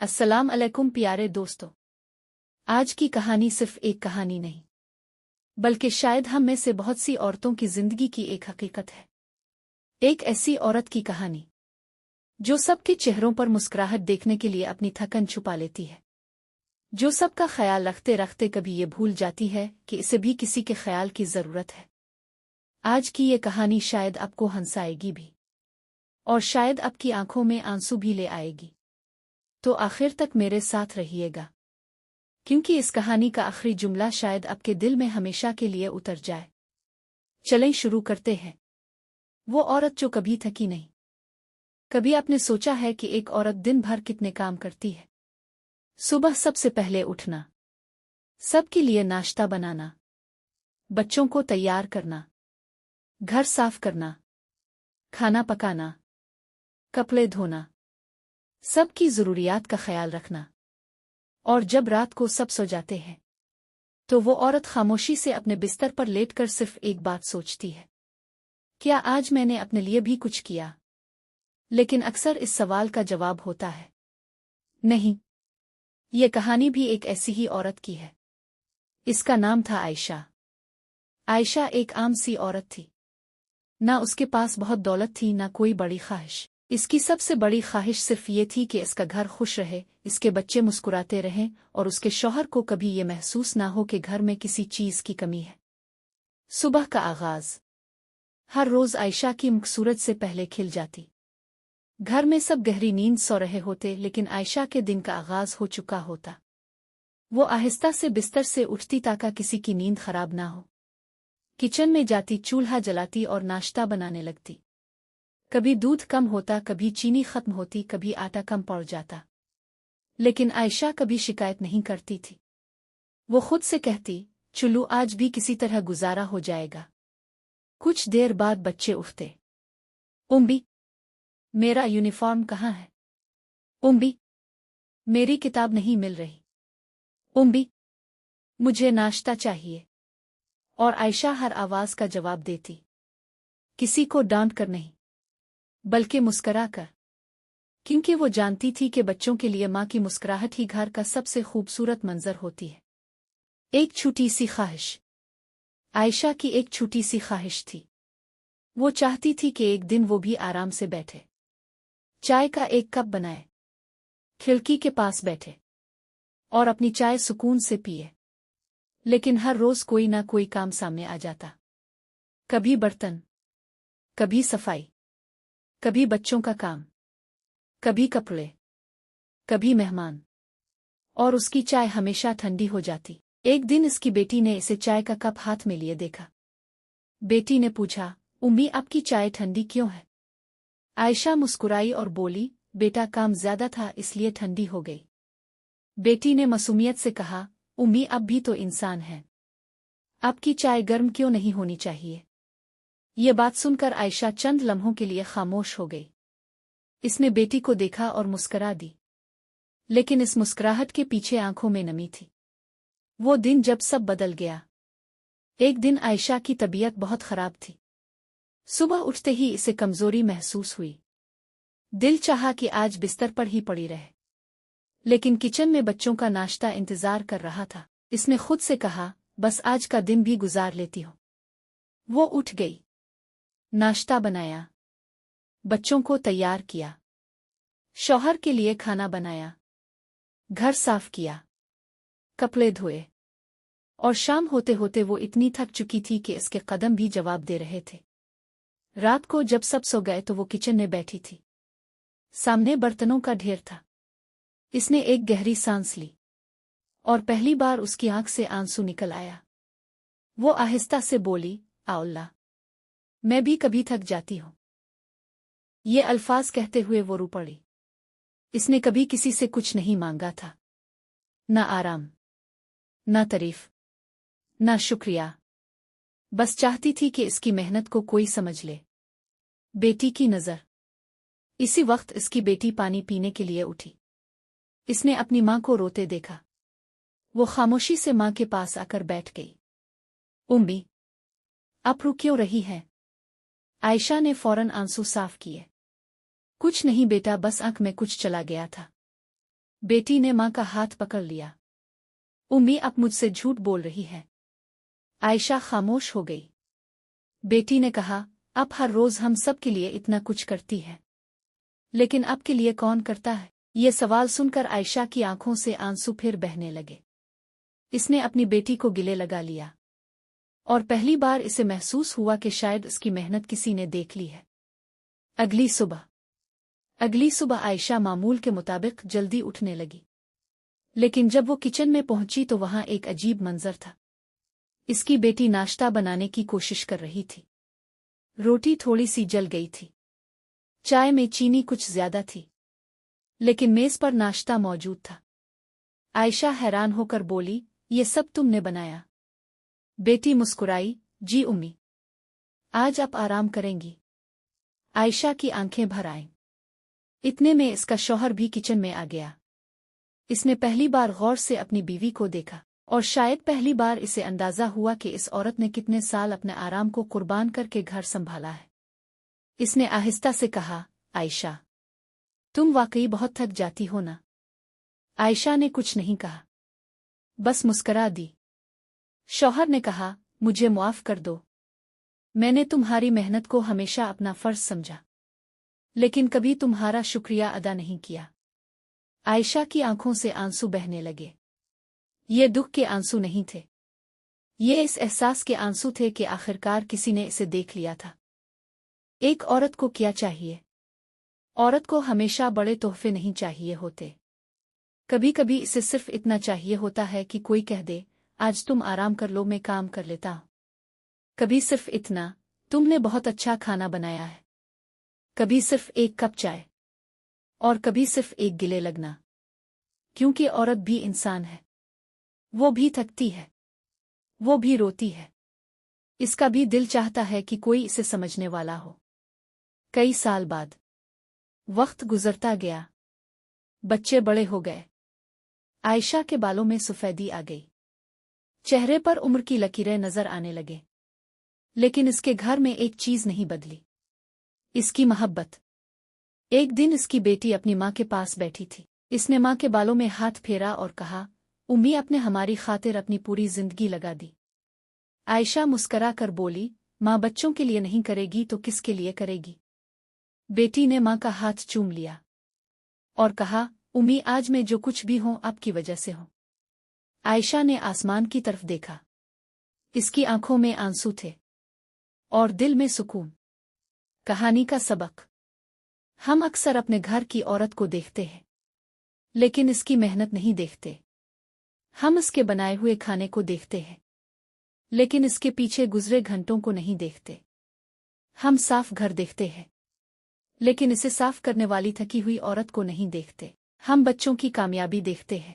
अस्सलाम अलैकुम प्यारे दोस्तों। आज की कहानी सिर्फ एक कहानी नहीं, बल्कि शायद हम में से बहुत सी औरतों की जिंदगी की एक हकीकत है। एक ऐसी औरत की कहानी जो सबके चेहरों पर मुस्कुराहट देखने के लिए अपनी थकन छुपा लेती है, जो सबका ख्याल रखते रखते कभी ये भूल जाती है कि इसे भी किसी के ख्याल की जरूरत है। आज की ये कहानी शायद आपको हंसाएगी भी, और शायद आपकी आंखों में आंसू भी ले आएगी। तो आखिर तक मेरे साथ रहिएगा, क्योंकि इस कहानी का आखिरी जुमला शायद आपके दिल में हमेशा के लिए उतर जाए। चलें शुरू करते हैं। वो औरत जो कभी थकी नहीं। कभी आपने सोचा है कि एक औरत दिन भर कितने काम करती है? सुबह सबसे पहले उठना, सबके लिए नाश्ता बनाना, बच्चों को तैयार करना, घर साफ करना, खाना पकाना, कपड़े धोना, सबकी जरूरियात का ख्याल रखना। और जब रात को सब सो जाते हैं तो वो औरत खामोशी से अपने बिस्तर पर लेटकर सिर्फ एक बात सोचती है, क्या आज मैंने अपने लिए भी कुछ किया? लेकिन अक्सर इस सवाल का जवाब होता है नहीं। ये कहानी भी एक ऐसी ही औरत की है। इसका नाम था आयशा। आयशा एक आम सी औरत थी। ना उसके पास बहुत दौलत थी, ना कोई बड़ी ख्वाहिश। इसकी सबसे बड़ी ख्वाहिश सिर्फ ये थी कि इसका घर खुश रहे, इसके बच्चे मुस्कुराते रहें और उसके शौहर को कभी ये महसूस ना हो कि घर में किसी चीज की कमी है। सुबह का आगाज हर रोज आयशा की मुखसूरत से पहले खिल जाती। घर में सब गहरी नींद सो रहे होते, लेकिन आयशा के दिन का आगाज हो चुका होता। वो आहिस्ता से बिस्तर से उठती ताकि किसी की नींद खराब ना हो। किचन में जाती, चूल्हा जलाती और नाश्ता बनाने लगती। कभी दूध कम होता, कभी चीनी खत्म होती, कभी आटा कम पड़ जाता, लेकिन आयशा कभी शिकायत नहीं करती थी। वो खुद से कहती, चलो आज भी किसी तरह गुजारा हो जाएगा। कुछ देर बाद बच्चे उठते। उम्मी, मेरा यूनिफॉर्म कहाँ है? उम्मी, मेरी किताब नहीं मिल रही। उम्मी, मुझे नाश्ता चाहिए। और आयशा हर आवाज का जवाब देती, किसी को डांट कर नहीं, बल्कि मुस्करा कर, क्योंकि वो जानती थी कि बच्चों के लिए माँ की मुस्कुराहट ही घर का सबसे खूबसूरत मंजर होती है। एक छोटी सी ख्वाहिश। आयशा की एक छोटी सी ख्वाहिश थी। वो चाहती थी कि एक दिन वो भी आराम से बैठे, चाय का एक कप बनाए, खिड़की के पास बैठे और अपनी चाय सुकून से पिए। लेकिन हर रोज कोई ना कोई काम सामने आ जाता। कभी बर्तन, कभी सफाई, कभी बच्चों का काम, कभी कपड़े, कभी मेहमान, और उसकी चाय हमेशा ठंडी हो जाती। एक दिन इसकी बेटी ने इसे चाय का कप हाथ में लिए देखा। बेटी ने पूछा, उम्मी आपकी चाय ठंडी क्यों है? आयशा मुस्कुराई और बोली, बेटा काम ज्यादा था इसलिए ठंडी हो गई। बेटी ने मासूमियत से कहा, उम्मी अब भी तो इंसान है, आपकी चाय गर्म क्यों नहीं होनी चाहिए? ये बात सुनकर आयशा चंद लम्हों के लिए खामोश हो गई। इसने बेटी को देखा और मुस्करा दी, लेकिन इस मुस्कुराहट के पीछे आंखों में नमी थी। वो दिन जब सब बदल गया। एक दिन आयशा की तबीयत बहुत खराब थी। सुबह उठते ही इसे कमजोरी महसूस हुई। दिल चाहा कि आज बिस्तर पर ही पड़ी रहे, लेकिन किचन में बच्चों का नाश्ता इंतजार कर रहा था। इसने खुद से कहा, बस आज का दिन भी गुजार लेती हूँ। वो उठ गई, नाश्ता बनाया, बच्चों को तैयार किया, शौहर के लिए खाना बनाया, घर साफ किया, कपड़े धोए, और शाम होते होते वो इतनी थक चुकी थी कि इसके कदम भी जवाब दे रहे थे। रात को जब सब सो गए तो वो किचन में बैठी थी। सामने बर्तनों का ढेर था। इसने एक गहरी सांस ली और पहली बार उसकी आंख से आंसू निकल आया। वो आहिस्ता से बोली, अल्लाह, मैं भी कभी थक जाती हूँ। ये अल्फाज कहते हुए वो रो पड़ी। इसने कभी किसी से कुछ नहीं मांगा था, ना आराम, ना तारीफ, ना शुक्रिया। बस चाहती थी कि इसकी मेहनत को कोई समझ ले। बेटी की नजर। इसी वक्त इसकी बेटी पानी पीने के लिए उठी। इसने अपनी माँ को रोते देखा। वो खामोशी से माँ के पास आकर बैठ गई। उम्मी, आप रो क्यों रही हैं? आयशा ने फौरन आंसू साफ किए। कुछ नहीं बेटा, बस आंख में कुछ चला गया था। बेटी ने माँ का हाथ पकड़ लिया। उम्मी अब मुझसे झूठ बोल रही है। आयशा खामोश हो गई। बेटी ने कहा, अब हर रोज हम सब के लिए इतना कुछ करती है, लेकिन अब के लिए कौन करता है? ये सवाल सुनकर आयशा की आंखों से आंसू फिर बहने लगे। इसने अपनी बेटी को गिले लगा लिया और पहली बार इसे महसूस हुआ कि शायद उसकी मेहनत किसी ने देख ली है। अगली सुबह आयशा मामूल के मुताबिक जल्दी उठने लगी, लेकिन जब वो किचन में पहुंची तो वहां एक अजीब मंजर था। इसकी बेटी नाश्ता बनाने की कोशिश कर रही थी। रोटी थोड़ी सी जल गई थी, चाय में चीनी कुछ ज्यादा थी, लेकिन मेज पर नाश्ता मौजूद था। आयशा हैरान होकर बोली, ये सब तुमने बनाया? बेटी मुस्कुराई, जी उम्मी। आज आप आराम करेंगी? आयशा की आंखें भर आईं। इतने में इसका शौहर भी किचन में आ गया। इसने पहली बार गौर से अपनी बीवी को देखा और शायद पहली बार इसे अंदाजा हुआ कि इस औरत ने कितने साल अपने आराम को कुर्बान करके घर संभाला है। इसने आहिस्ता से कहा, आयशा, तुम वाकई बहुत थक जाती हो ना? आयशा ने कुछ नहीं कहा, बस मुस्करा दी। शौहर ने कहा, मुझे मुआफ कर दो। मैंने तुम्हारी मेहनत को हमेशा अपना फर्ज समझा, लेकिन कभी तुम्हारा शुक्रिया अदा नहीं किया। आयशा की आंखों से आंसू बहने लगे। ये दुख के आंसू नहीं थे, ये इस एहसास के आंसू थे कि आखिरकार किसी ने इसे देख लिया था। एक औरत को क्या चाहिए? औरत को हमेशा बड़े तोहफे नहीं चाहिए होते। कभी कभी इसे सिर्फ इतना चाहिए होता है कि कोई कह दे, आज तुम आराम कर लो, मैं काम कर लेता हूं। कभी सिर्फ इतना, तुमने बहुत अच्छा खाना बनाया है। कभी सिर्फ एक कप चाय, और कभी सिर्फ एक गिले लगना, क्योंकि औरत भी इंसान है। वो भी थकती है, वो भी रोती है। इसका भी दिल चाहता है कि कोई इसे समझने वाला हो। कई साल बाद वक्त गुजरता गया, बच्चे बड़े हो गए। आयशा के बालों में सफेदी आ गई, चेहरे पर उम्र की लकीरें नजर आने लगे, लेकिन इसके घर में एक चीज नहीं बदली, इसकी मोहब्बत। एक दिन इसकी बेटी अपनी माँ के पास बैठी थी। इसने माँ के बालों में हाथ फेरा और कहा, उम्मी आपने हमारी खातिर अपनी पूरी जिंदगी लगा दी। आयशा मुस्करा कर बोली, माँ बच्चों के लिए नहीं करेगी तो किसके लिए करेगी? बेटी ने माँ का हाथ चूम लिया और कहा, उम्मी आज मैं जो कुछ भी हूं आपकी वजह से हूं। आयशा ने आसमान की तरफ देखा। इसकी आंखों में आंसू थे और दिल में सुकून। कहानी का सबक। हम अक्सर अपने घर की औरत को देखते हैं, लेकिन इसकी मेहनत नहीं देखते। हम इसके बनाए हुए खाने को देखते हैं, लेकिन इसके पीछे गुजरे घंटों को नहीं देखते। हम साफ घर देखते हैं, लेकिन इसे साफ करने वाली थकी हुई औरत को नहीं देखते। हम बच्चों की कामयाबी देखते हैं,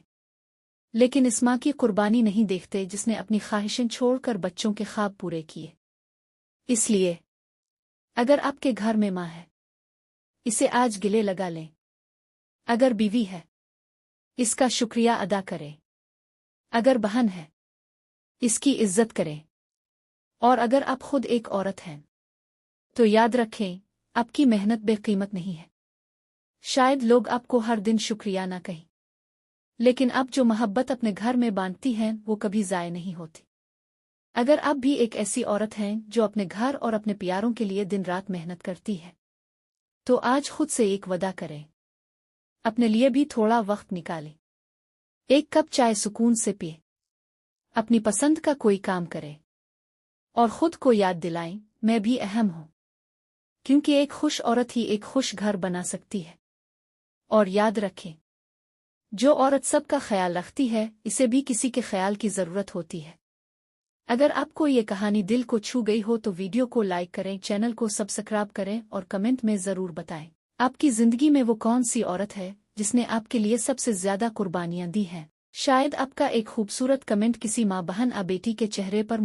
लेकिन इस माँ की कुर्बानी नहीं देखते जिसने अपनी ख्वाहिशें छोड़कर बच्चों के ख्वाब पूरे किए। इसलिए अगर आपके घर में माँ है, इसे आज गिले लगा लें। अगर बीवी है, इसका शुक्रिया अदा करें। अगर बहन है, इसकी इज्जत करें। और अगर आप खुद एक औरत हैं, तो याद रखें, आपकी मेहनत बेकीमत नहीं है। शायद लोग आपको हर दिन शुक्रिया ना कहें, लेकिन आप जो मोहब्बत अपने घर में बांटती हैं वो कभी ज़ाय नहीं होती। अगर आप भी एक ऐसी औरत हैं जो अपने घर और अपने प्यारों के लिए दिन रात मेहनत करती है, तो आज खुद से एक वादा करें, अपने लिए भी थोड़ा वक्त निकालें। एक कप चाय सुकून से पिए, अपनी पसंद का कोई काम करें, और खुद को याद दिलाएं, मैं भी अहम हूं। क्योंकि एक खुश औरत ही एक खुश घर बना सकती है। और याद रखें, जो औरत सबका ख्याल रखती है, इसे भी किसी के ख्याल की ज़रूरत होती है। अगर आपको ये कहानी दिल को छू गई हो तो वीडियो को लाइक करें, चैनल को सब्सक्राइब करें और कमेंट में ज़रूर बताएं, आपकी ज़िंदगी में वो कौन सी औरत है जिसने आपके लिए सबसे ज़्यादा कुर्बानियाँ दी हैं। शायद आपका एक खूबसूरत कमेंट किसी माँ, बहन या बेटी के चेहरे पर